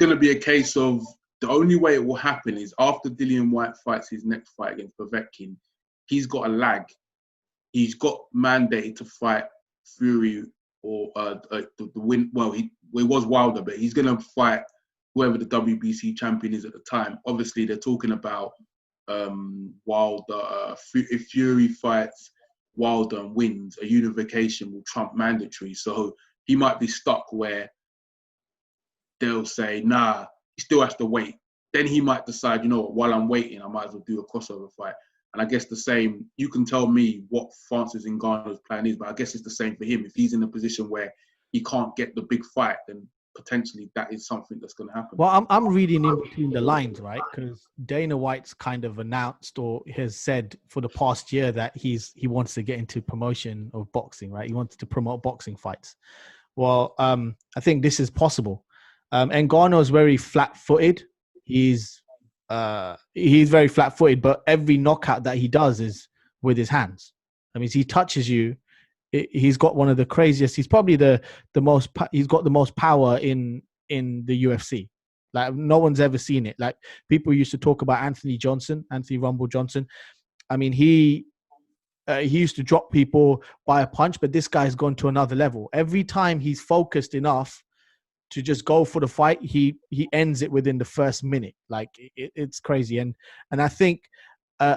going to be a case of the only way it will happen is after Dillian Whyte fights his next fight against Povetkin, he's got a lag. He's got mandated to fight Fury or the win. Well, it was Wilder, but he's going to fight whoever the WBC champion is at the time. Obviously, they're talking about Wilder. If Fury fights Wilder and wins, a unification will trump mandatory. So he might be stuck where they'll say, nah, he still has to wait. Then he might decide, you know what, while I'm waiting, I might as well do a crossover fight. And I guess the same, you can tell me what Francis Ngannou's plan is, but I guess it's the same for him. If he's in a position where he can't get the big fight, then potentially that is something that's going to happen. Well, I'm reading in between the lines, right? Because Dana White's kind of announced or has said for the past year that he wants to get into promotion of boxing, right? He wants to promote boxing fights. Well, I think this is possible. Ngannou is very flat-footed. He's very flat-footed, but every knockout that he does is with his hands. I mean, he touches you. He's got one of the craziest. He's probably he's got the most power in the UFC. Like no one's ever seen it. Like people used to talk about Anthony Rumble Johnson. I mean, he used to drop people by a punch, but this guy's gone to another level. Every time he's focused enough to just go for the fight, he ends it within the first minute. Like it's crazy, and I think a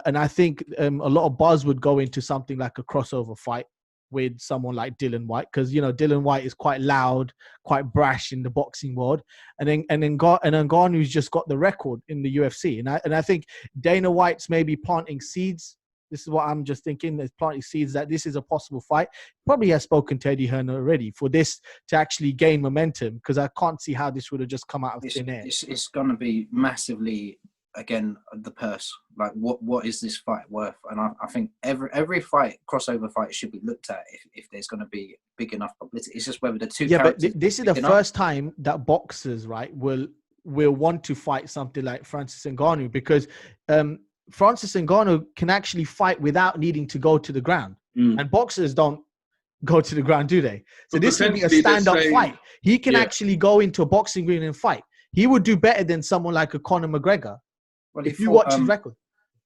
lot of buzz would go into something like a crossover fight with someone like Dillian Whyte, because Dillian Whyte is quite loud, quite brash in the boxing world, and Ngannou's just got the record in the UFC, and I think Dana White's maybe planting seeds. This is what I'm just thinking. There's planting seeds that this is a possible fight. Probably has spoken to Eddie Hearn already for this to actually gain momentum, because I can't see how this would have just come out of thin air. It's going to be massively, again, the purse. Like, what is this fight worth? And I think every fight, crossover fight, should be looked at if there's going to be big enough publicity. It's just whether the two characters... but this is the first time that boxers, right, will want to fight something like Francis Ngannou, because... Francis Ngannou can actually fight without needing to go to the ground. And boxers don't go to the ground, do they? So this will be a stand-up fight. He can actually go into a boxing ring and fight. He would do better than someone like a Conor McGregor. Well, if you watch his record.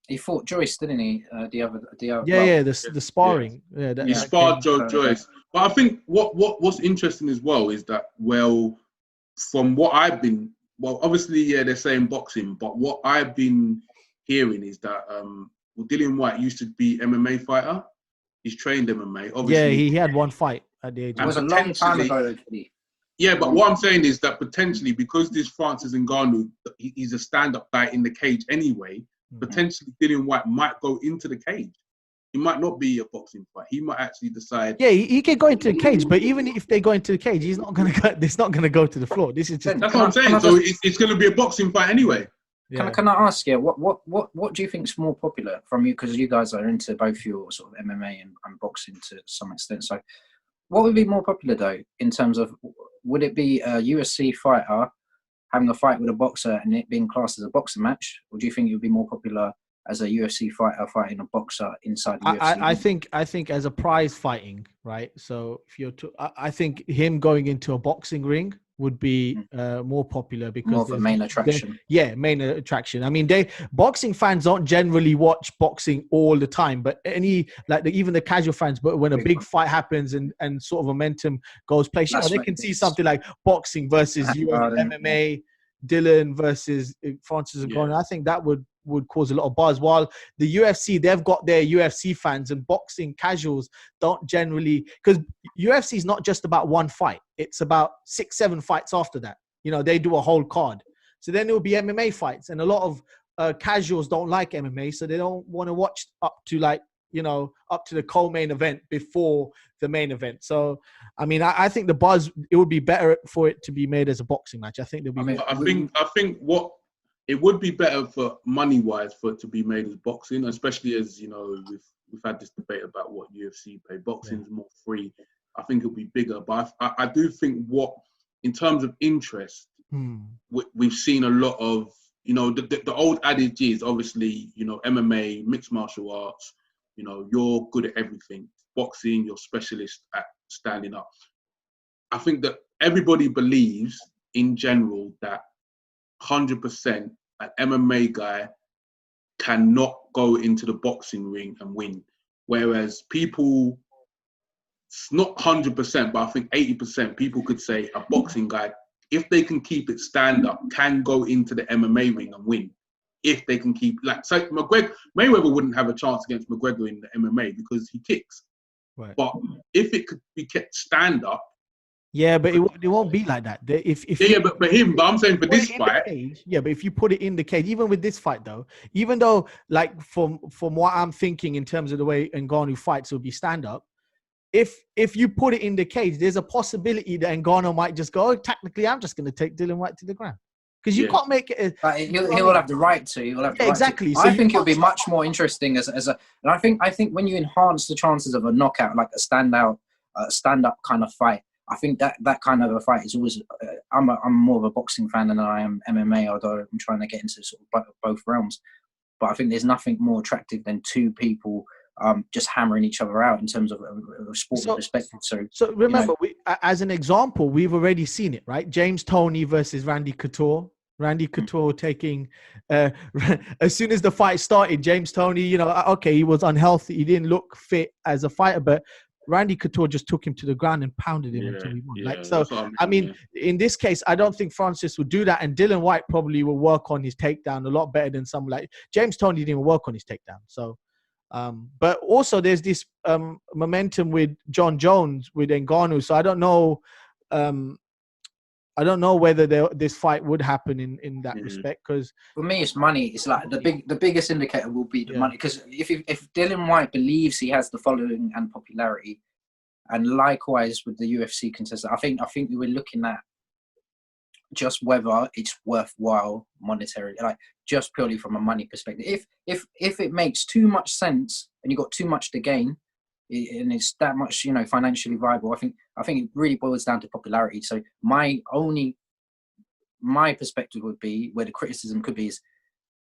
He fought Joyce, didn't he? The sparring. Yeah, he sparred Joyce. But I think what's interesting as well is that, from what I've been... Well, obviously, they're saying boxing, but what I've been... hearing is that Dillian Whyte used to be MMA fighter. He's trained MMA. Obviously, yeah, he had one fight at the age. It was a long time ago. Yeah, but what I'm saying is that potentially, because this Francis Ngannou, he's a stand-up guy in the cage anyway. Potentially, Dillian Whyte might go into the cage. He might not be a boxing fight. He might actually decide. Yeah, he can go into the cage, but even if they go into the cage, he's not gonna go. It's not gonna go to the floor. This is just. That's what I'm saying. So it's gonna be a boxing fight anyway. Yeah. Can I ask you, what do you think is more popular from you? Because you guys are into both your sort of MMA and boxing to some extent. So what would be more popular, though, in terms of, would it be a USC fighter having a fight with a boxer and it being classed as a boxing match? Or do you think it would be more popular as a UFC fighter fighting a boxer inside the UFC? I think as a prize fighting, right? So I think him going into a boxing ring would be more popular, because more of a main attraction. Main attraction. I mean, boxing fans don't generally watch boxing all the time, but even the casual fans. But when a big fight happens and sort of momentum goes place, they can see something like boxing versus MMA, Dillian versus Francis Ngannou. I think that would cause a lot of buzz. While the UFC, they've got their UFC fans, and boxing casuals don't generally, because UFC is not just about one fight. It's about 6-7 fights after that. They do a whole card. So then it will be MMA fights, and a lot of casuals don't like MMA, so they don't want to watch up to the co-main event before the main event. So, I mean, I think the buzz, it would be better for it to be made as a boxing match. I think there'll be. I think what it would be better for money-wise for it to be made as boxing, especially as we've had this debate about what UFC pay. Boxing is more free. I think it'll be bigger, but I do think in terms of interest, we've seen a lot of the old adage is obviously MMA, mixed martial arts. You're good at everything. Boxing, you're specialist at standing up. I think that everybody believes in general that 100% an MMA guy cannot go into the boxing ring and win. Whereas people, it's not 100%, but I think 80% people could say a boxing guy, if they can keep it stand up, can go into the MMA ring and win. If they can keep, like, so Mayweather wouldn't have a chance against McGregor in the MMA because he kicks. Right. But if it could be kept stand up. Yeah, but it won't be like that. But I'm saying for this fight. But if you put it in the cage, even with this fight though, even though like from what I'm thinking in terms of the way Ngannou fights will be stand up, if you put it in the cage, there's a possibility that Ngannou might just go, technically, I'm just going to take Dillian Whyte to the ground. Because you can't make it. He'll have the right to. He'll have the right exactly. To. So I think it'll be much more interesting as a. And I think when you enhance the chances of a knockout, like a stand-up kind of fight, I think that kind of a fight is always. I'm more of a boxing fan than I am MMA, although I'm trying to get into sort of both realms. But I think there's nothing more attractive than two people just hammering each other out in terms of a sport perspective. So remember, as an example, we've already seen it, right? James Toney versus Randy Couture. Randy Couture taking, as soon as the fight started, James Toney, okay, he was unhealthy. He didn't look fit as a fighter, but Randy Couture just took him to the ground and pounded him until he won. In this case, I don't think Francis would do that. And Dillian Whyte probably will work on his takedown a lot better than someone like James Toney didn't even work on his takedown. So, but also there's this momentum with John Jones, with Ngannou. So I don't know. I don't know whether this fight would happen in that respect, because for me it's money. It's like the biggest indicator will be the money, because if Dillian Whyte believes he has the following and popularity, and likewise with the UFC contestant, I think we were looking at just whether it's worthwhile monetarily, like just purely from a money perspective. If it makes too much sense and you got too much to gain, and it's that much, financially viable, I think it really boils down to popularity. So my perspective would be, where the criticism could be, is,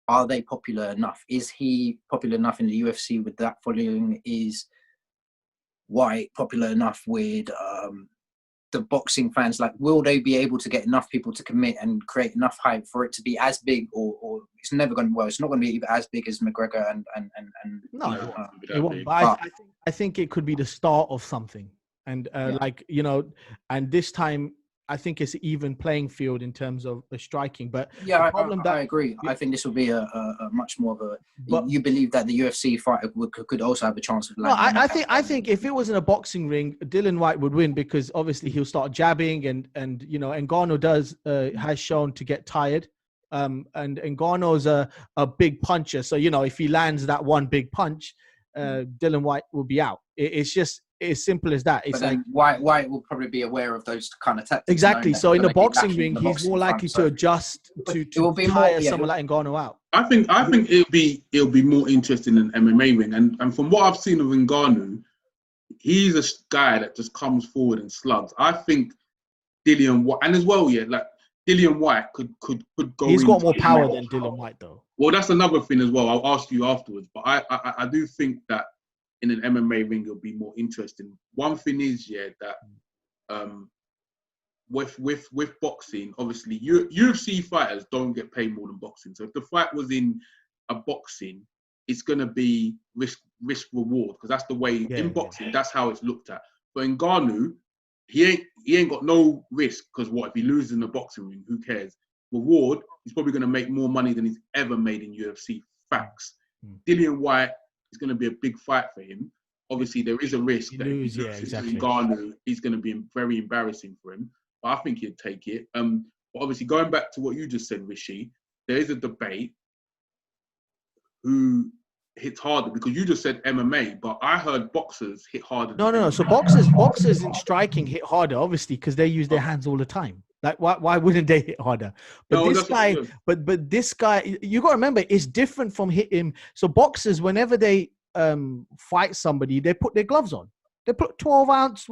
are they popular enough? Is he popular enough in the UFC with that following? Is Whyte popular enough with the boxing fans? Like, will they be able to get enough people to commit and create enough hype for it to be as big, or it's never going to, it's not going to be as big as McGregor and no, it won't. But I think it could be the start of something, and and this time I think it's an even playing field in terms of the striking. But I agree. I think this will be a much more of a. But you believe that the UFC fighter could also have a chance of. I think if it was in a boxing ring, Dillian Whyte would win, because obviously he'll start jabbing, and Ngannou has shown to get tired. And Ngannou's a big puncher, so if he lands that one big punch, Dillian Whyte will be out. It's just as simple as that. It's like Whyte will probably be aware of those kind of tactics. Exactly. So in the boxing ring, he's more likely to adjust to tire someone like Ngannou out. I think it'll be more interesting than MMA ring, and from what I've seen of Ngannou, he's a guy that just comes forward and slugs. I think Dillian Whyte, and as well, Dillian Whyte could go. He's got more power than Dillian Whyte, though. Well, that's another thing as well. I'll ask you afterwards, but I do think that in an MMA ring it'll be more interesting. One thing is, that with boxing, obviously UFC fighters don't get paid more than boxing. So if the fight was in a boxing, it's gonna be risk reward, because that's the way in boxing. That's how it's looked at. But in Ngannou, he ain't got no risk, because what if he loses in the boxing ring? Who cares? Reward, he's probably going to make more money than he's ever made in UFC. Facts. Dillian Whyte is going to be a big fight for him. Obviously, there is a risk that if he loses to Ngannou, he's going to be very embarrassing for him. But I think he'd take it. But obviously, going back to what you just said, Rishi, there is a debate who hits harder, because you just said MMA, but I heard boxers hit harder. No. So boxers in striking hit harder, obviously, because they use their hands all the time. Like, why wouldn't they hit harder? But this guy, you got to remember, it's different from hitting. So boxers, whenever they fight somebody, they put their gloves on. They put 12 ounce,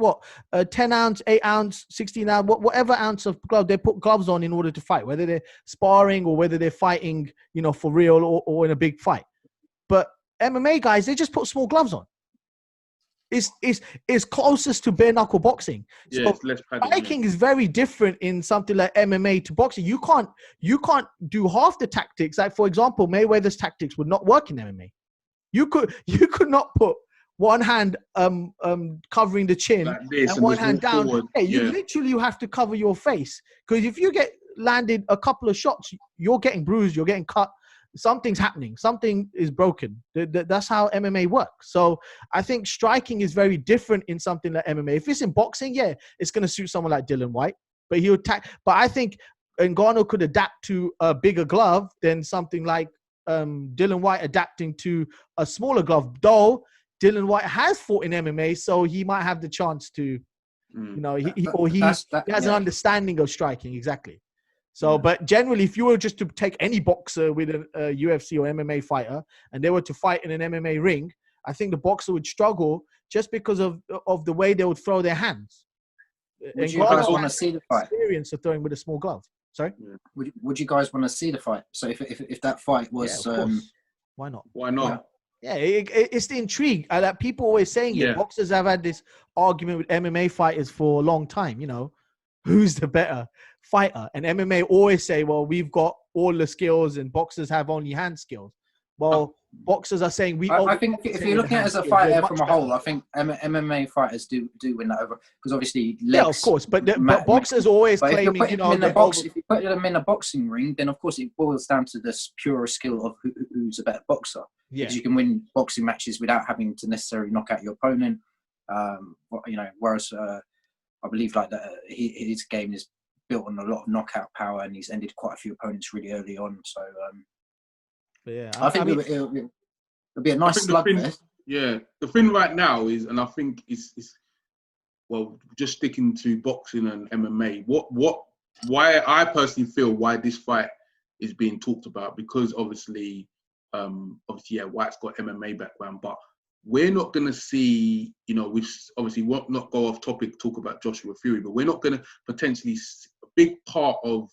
10 ounce, 8 ounce, 16 ounce, whatever ounce of glove, they put gloves on in order to fight, whether they're sparring or whether they're fighting, for real or in a big fight. But MMA guys, they just put small gloves on. is closest to bare knuckle boxing. Yeah, So it's less padding. striking is very different in something like MMA to boxing. You can't do half the tactics. Like, for example, Mayweather's tactics would not work in MMA. You could not put one hand covering the chin Like this, and and one just hand walk down. forward. Hey, you Yeah. literally have to cover your face, because if you get landed a couple of shots, you're getting bruised, you're getting cut. Something's happening. Something is broken. That's how MMA works. So I think striking is very different in something like MMA. If it's in boxing, yeah, it's going to suit someone like Dillian Whyte, but he'll attack. But I think Ngannou could adapt to a bigger glove than something like Dillian Whyte adapting to a smaller glove. Though Dillian Whyte has fought in MMA, so he might have the chance to, you know, he has an understanding of striking. Exactly. So, but generally, if you were just to take any boxer with a UFC or MMA fighter and they were to fight in an MMA ring, I think the boxer would struggle just because of the way they would throw their hands. Would you guys want to see the fight? Experience of throwing with a small glove. Sorry? Would you guys want to see the fight? So if that fight was... why not? Why not? Yeah, it's the intrigue. Like people always saying it. Boxers have had this argument with MMA fighters for a long time, you know. Who's the better fighter? And MMA always say, well, we've got all the skills and boxers have only hand skills. Well, boxers are saying I think if you're looking at it as a fighter from a whole, I think MMA fighters do win that over, because obviously legs, yeah, of course, but boxers always claiming, if you put them in a boxing ring, then of course it boils down to this pure skill of who's a better boxer. Yeah, because you can win boxing matches without having to necessarily knock out your opponent. You know, whereas I believe like that his game is built on a lot of knockout power, and he's ended quite a few opponents really early on. So I think it'll be a nice slugfest. Yeah, the thing right now is, and I think it's well, just sticking to boxing and MMA. Why I personally feel why this fight is being talked about, because obviously, White's got MMA background, but we're not going to see, you know, we obviously won't not go off topic, talk about Joshua Fury, but we're not going to potentially, a big part of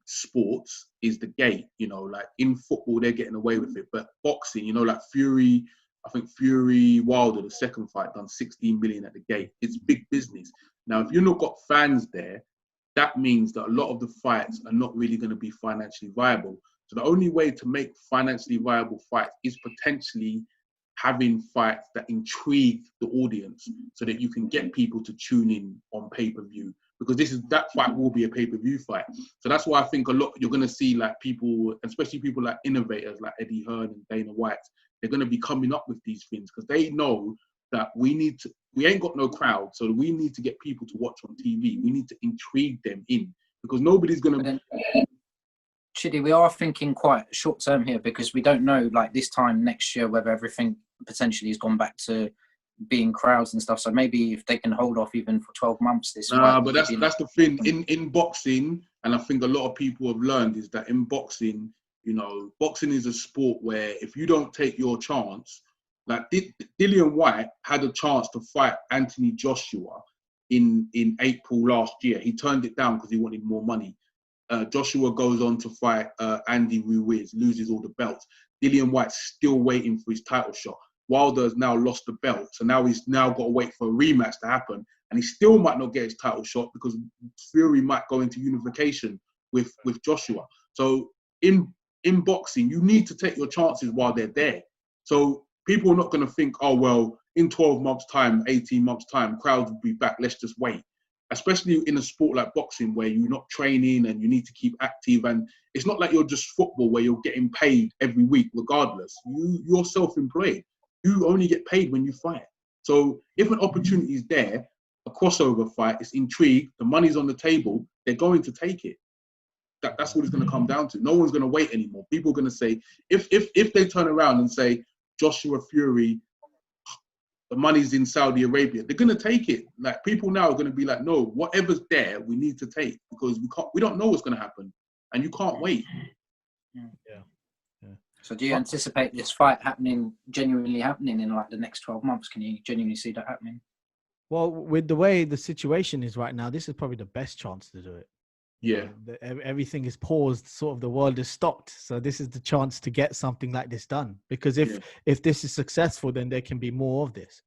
sports is the gate, you know, like in football, they're getting away with it. But boxing, you know, like Fury, I think Fury Wilder, the second fight, done 16 million at the gate. It's big business. Now, if you've not got fans there, that means that a lot of the fights are not really going to be financially viable. So the only way to make financially viable fights is potentially having fights that intrigue the audience so that you can get people to tune in on pay-per-view, because that fight will be a pay-per-view fight. So that's why I think you're going to see like people, especially people like innovators like Eddie Hearn and Dana White, they're going to be coming up with these things because they know that we ain't got no crowd, so we need to get people to watch on TV. We need to intrigue them in, because nobody's going to... Chidi, we are thinking quite short term here, because we don't know, like this time next year, whether everything potentially has gone back to being crowds and stuff. So maybe if they can hold off even for 12 months, but that's the thing in boxing, and I think a lot of people have learned is that in boxing, you know, boxing is a sport where if you don't take your chance, like Dillian Whyte had a chance to fight Anthony Joshua in April last year. He turned it down because he wanted more money. Joshua goes on to fight Andy Ruiz, loses all the belts. Dillian Whyte's still waiting for his title shot. Wilder has now lost the belt, so now he's got to wait for a rematch to happen, and he still might not get his title shot because Fury might go into unification with Joshua. So in boxing, you need to take your chances while they're there. So people are not going to think, oh well, in 12 months' time, 18 months' time, crowds will be back. Let's just wait. Especially in a sport like boxing where you're not training and you need to keep active, and it's not like you're just football where you're getting paid every week regardless. You're self-employed. You only get paid when you fight. So if an opportunity is there, a crossover fight, it's intrigue, the money's on the table, they're going to take it. That's what it's going to come down to. No one's going to wait anymore. People are going to say, if they turn around and say, Joshua Fury, the money's in Saudi Arabia, they're going to take it. Like, people now are going to be like, no, whatever's there, we need to take, because we don't know what's going to happen, and you can't wait. Yeah. So do you anticipate this fight genuinely happening in like the next 12 months? Can you genuinely see that happening? Well, with the way the situation is right now, this is probably the best chance to do it. Yeah. Everything is paused, sort of the world is stopped. So this is the chance to get something like this done. Because if this is successful, then there can be more of this.